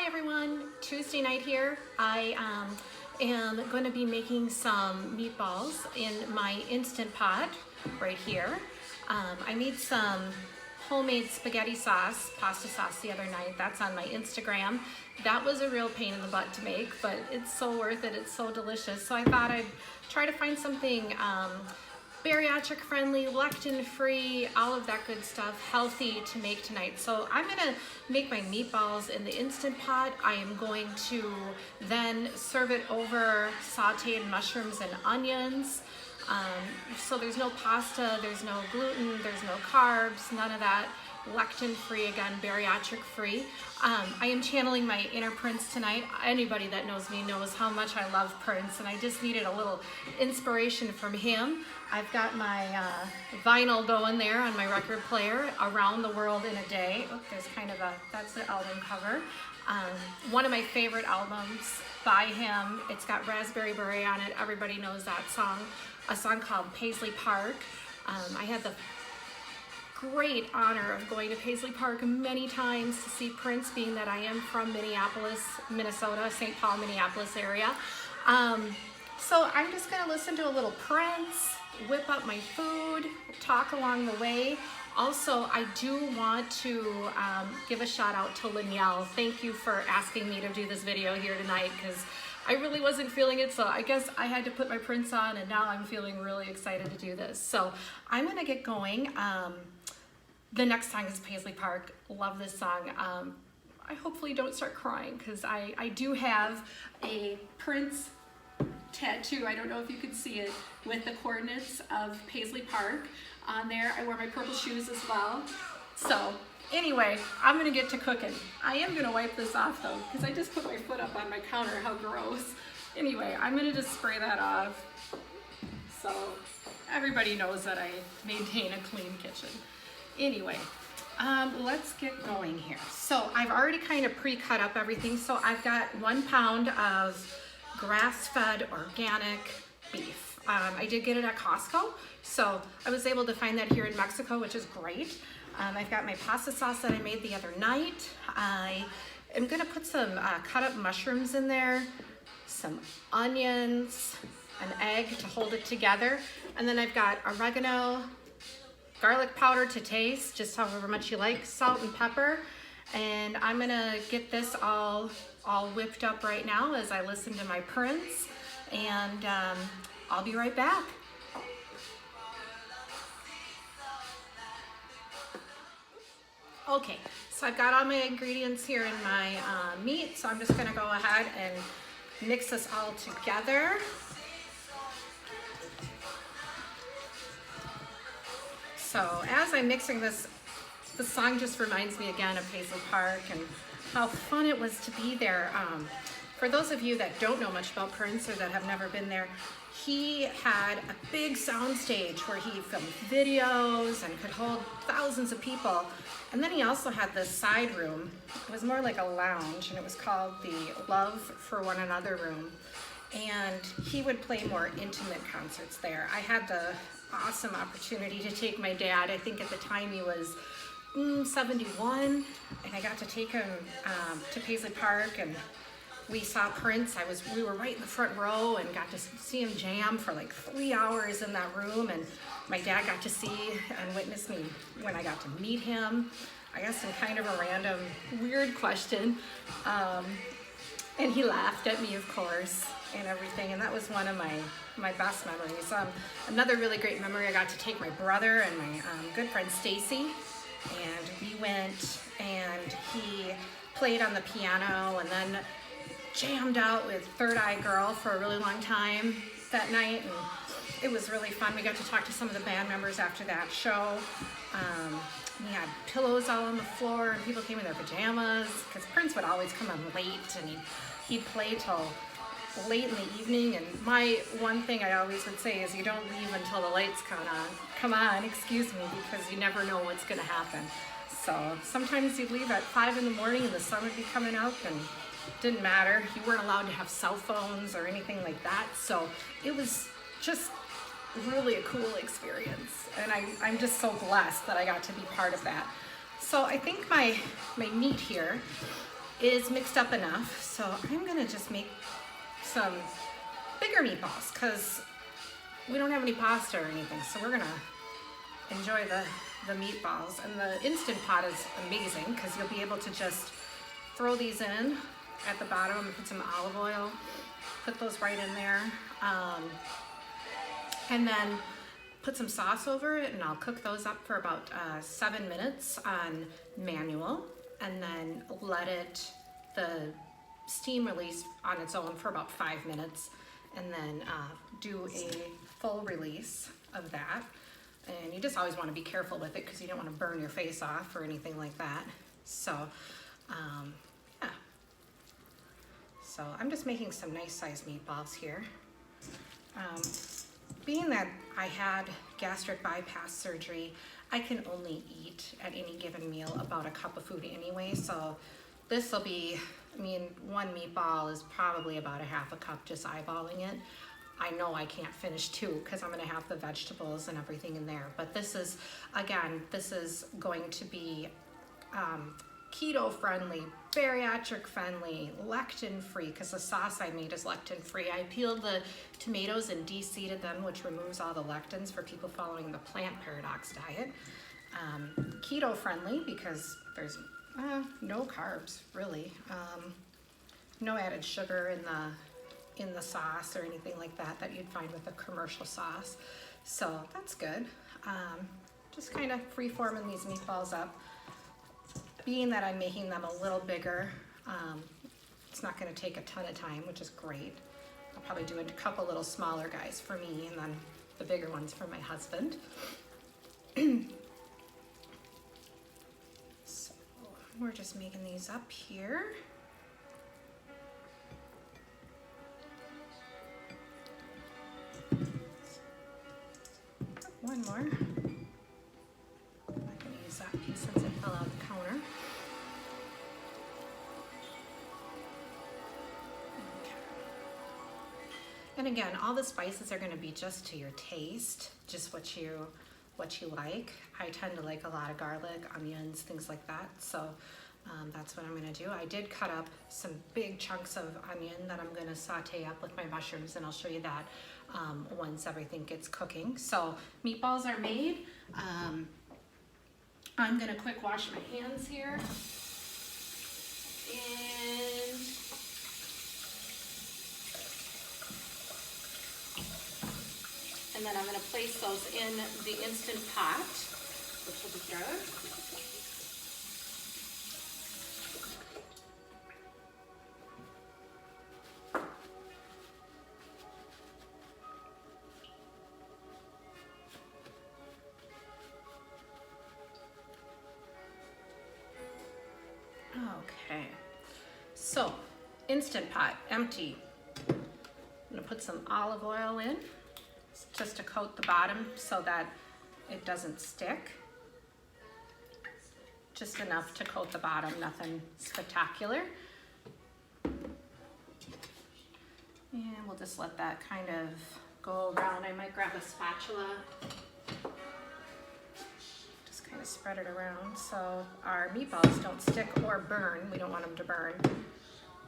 everyone, Tuesday night here. I am going to be making some meatballs in my Instant Pot right here. I made some homemade spaghetti sauce, pasta sauce the other night. That's on my Instagram. That was a real pain in the butt to make, but it's so worth it. It's so delicious. So I thought I'd try to find something bariatric friendly, lectin free, all of that good stuff, healthy to make tonight. So I'm gonna make my meatballs in the Instant Pot. I am going to then serve it over sauteed mushrooms and onions. So there's no pasta, there's no gluten, there's no carbs, none of that. Lectin free, again, bariatric free. I am channeling my inner Prince tonight. Anybody that knows me knows how much I love Prince, and I just needed a little inspiration from him. I've got my vinyl going there on my record player, Around the World in a Day. Oh, there's kind of that's the album cover. One of my favorite albums by him. It's got Raspberry Beret on it. Everybody knows that song. A song called Paisley Park. I had the great honor of going to Paisley Park many times to see Prince, being that I am from Minneapolis, Minnesota, St. Paul, Minneapolis area. So I'm just gonna listen to a little Prince, whip up my food, talk along the way. Also, I do want to give a shout out to Lynelle. Thank you for asking me to do this video here tonight, because I really wasn't feeling it, so I guess I had to put my Prince on, and now I'm feeling really excited to do this. So I'm gonna get going. The next song is Paisley Park. Love this song. I hopefully don't start crying, because I do have a Prince tattoo. I don't know if you can see it, with the coordinates of Paisley Park on there. I wear my purple shoes as well. So anyway, I'm gonna get to cooking. I am gonna wipe this off though, because I just put my foot up on my counter. How gross. Anyway, I'm gonna just spray that off so everybody knows that I maintain a clean kitchen. Anyway, let's get going here. So I've already kind of pre-cut up everything. So I've got 1 pound of grass-fed organic beef. I did get it at Costco, so I was able to find that here in Mexico, which is great. I've got my pasta sauce that I made the other night. I am gonna put some cut up mushrooms in there, some onions, an egg to hold it together, and then I've got oregano, garlic powder to taste, just however much you like, salt and pepper. And I'm gonna get this all whipped up right now as I listen to my Prince, and I'll be right back. Okay, so I've got all my ingredients here in my meat, so I'm just gonna go ahead and mix this all together. So as I'm mixing this, the song just reminds me again of Paisley Park and how fun it was to be there. For those of you that don't know much about Prince or that have never been there, he had a big sound stage where he filmed videos and could hold thousands of people. And then he also had this side room. It was more like a lounge, and it was called the Love for One Another room. And he would play more intimate concerts there. I had the awesome opportunity to take my dad. I think at the time he was 71, and I got to take him to Paisley Park, and we saw Prince. We were right in the front row and got to see him jam for like 3 hours in that room, and my dad got to see and witness me when I got to meet him. I asked him kind of a random, weird question, and he laughed at me, of course, and everything, and that was one of my best memories. Another really great memory, I got to take my brother and my good friend Stacy, and we went, and he played on the piano and then jammed out with Third Eye Girl for a really long time that night, and it was really fun. We got to talk to some of the band members after that show. We had pillows all on the floor, and people came in their pajamas, because Prince would always come on late, and he'd play till late in the evening. And my one thing I always would say is, you don't leave until the lights come on, excuse me, because you never know what's gonna happen. So sometimes you'd leave at 5 in the morning and the sun would be coming up, and it didn't matter. You weren't allowed to have cell phones or anything like that. So it was just really a cool experience. And I'm just so blessed that I got to be part of that. So I think my meat here is mixed up enough, so I'm gonna just make some bigger meatballs because we don't have any pasta or anything, so we're gonna enjoy the meatballs. And the Instant Pot is amazing because you'll be able to just throw these in at the bottom and put some olive oil, put those right in there, and then put some sauce over it, and I'll cook those up for about 7 minutes on manual, and then let the steam release on its own for about 5 minutes, and then do a full release of that. And you just always want to be careful with it because you don't want to burn your face off or anything like that. So, yeah. So I'm just making some nice sized meatballs here. Being that I had gastric bypass surgery, I can only eat at any given meal about a cup of food anyway. So this will be, I mean, one meatball is probably about a half a cup, just eyeballing it. I know I can't finish 2 because I'm going to have the vegetables and everything in there. But this is, again, this is going to be keto friendly, bariatric friendly, lectin free, because the sauce I made is lectin free. I peeled the tomatoes and de-seeded them, which removes all the lectins for people following the plant paradox diet. Keto friendly because there's no carbs really, no added sugar in the sauce or anything like that you'd find with a commercial sauce. So that's good. Just kind of free-forming these meatballs up. Being that I'm making them a little bigger, it's not going to take a ton of time, which is great. I'll probably do a couple little smaller guys for me and then the bigger ones for my husband. So we're just making these up here. One more. I'm not going to use that piece since it fell out of the counter. Okay. And again, all the spices are going to be just to your taste, just what you like. I tend to like a lot of garlic, onions, things like that. So that's what I'm going to do. I did cut up some big chunks of onion that I'm going to saute up with my mushrooms, and I'll show you that once everything gets cooking. So meatballs are made. I'm going to quick wash my hands here. And then I'm going to place those in the Instant Pot, which will be here. Okay, so Instant Pot, empty. I'm gonna put some olive oil in just to coat the bottom so that it doesn't stick. Just enough to coat the bottom, nothing spectacular. And we'll just let that kind of go around. I might grab a spatula. Kind of spread it around so our meatballs don't stick or burn. We don't want them to burn.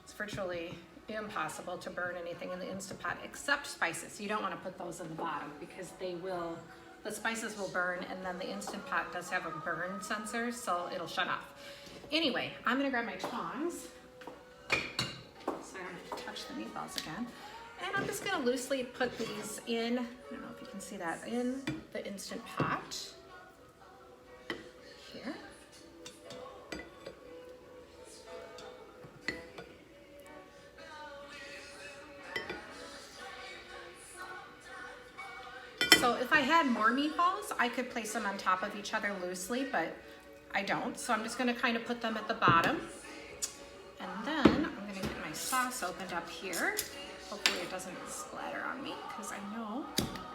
It's virtually impossible to burn anything in the Instant Pot except spices. You don't want to put those in the bottom because the spices will burn, and then the Instant Pot does have a burn sensor, so it'll shut off. Anyway, I'm gonna grab my tongs so I don't have to touch the meatballs again. And I'm just gonna loosely put these in, I don't know if you can see that, in the Instant Pot. Here. So if I had more meatballs, I could place them on top of each other loosely, but I don't. So I'm just going to kind of put them at the bottom. And then I'm going to get my sauce opened up here. Hopefully it doesn't splatter on me because I know.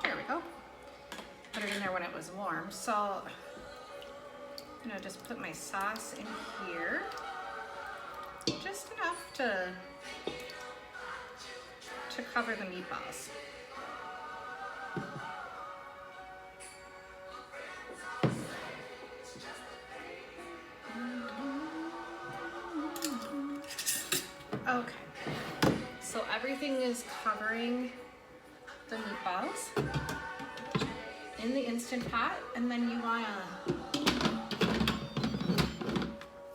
There we go. Put it in there when it was warm. So I'm gonna just put my sauce in here, just enough to cover the meatballs. everything is covering the meatballs in the Instant Pot, and then you want to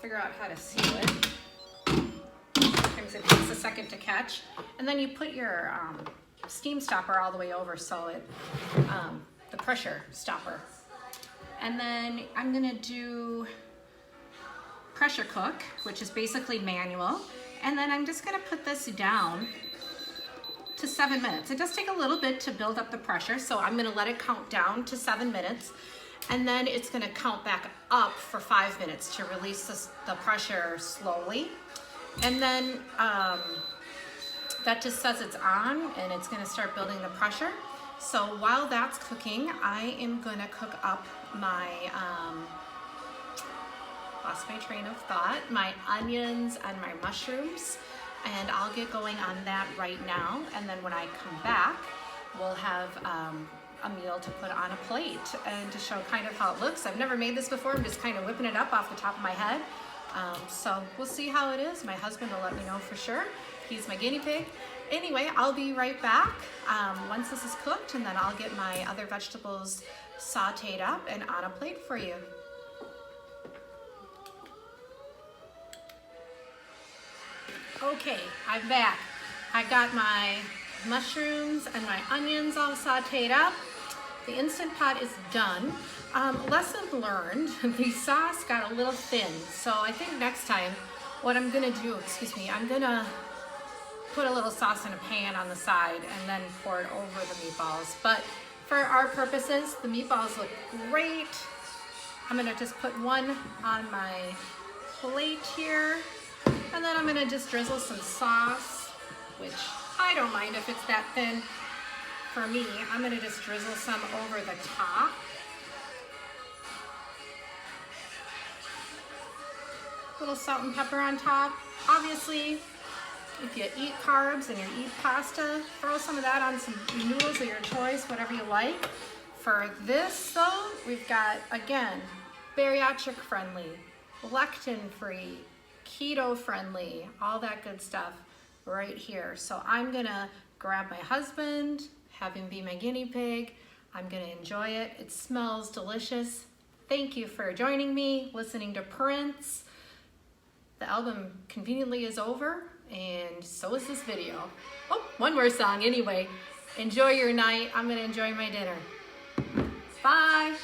figure out how to seal it. Sometimes it takes a second to catch. And then you put your steam stopper all the way over, so it, the pressure stopper. And then I'm gonna do pressure cook, which is basically manual. And then I'm just gonna put this down to 7 minutes. It does take a little bit to build up the pressure, so I'm gonna let it count down to 7 minutes, and then it's gonna count back up for 5 minutes to release the pressure slowly. And then that just says it's on, and it's gonna start building the pressure. So while that's cooking, I am gonna cook up my, lost my train of thought, my onions and my mushrooms. And I'll get going on that right now. And then when I come back, we'll have a meal to put on a plate and to show kind of how it looks. I've never made this before. I'm just kind of whipping it up off the top of my head. So we'll see how it is. My husband will let me know for sure. He's my guinea pig. Anyway, I'll be right back once this is cooked, and then I'll get my other vegetables sauteed up and on a plate for you. Okay, I'm back. I got my mushrooms and my onions all sauteed up. The Instant Pot is done. Lesson learned, the sauce got a little thin, so I think next time what I'm gonna do, I'm gonna put a little sauce in a pan on the side and then pour it over the meatballs. But for our purposes, the meatballs look great. I'm gonna just put one on my plate here. And then I'm gonna just drizzle some sauce, which I don't mind if it's that thin. For me, I'm gonna just drizzle some over the top. Little salt and pepper on top. Obviously, if you eat carbs and you eat pasta, throw some of that on some noodles of your choice, whatever you like. For this though, we've got, again, bariatric friendly, lectin free, keto friendly, all that good stuff right here. So I'm gonna grab my husband, have him be my guinea pig. I'm gonna enjoy it. It smells delicious. Thank you for joining me, listening to Prince. The album conveniently is over, and so is this video. Oh, one more song anyway. Enjoy your night. I'm gonna enjoy my dinner. Bye.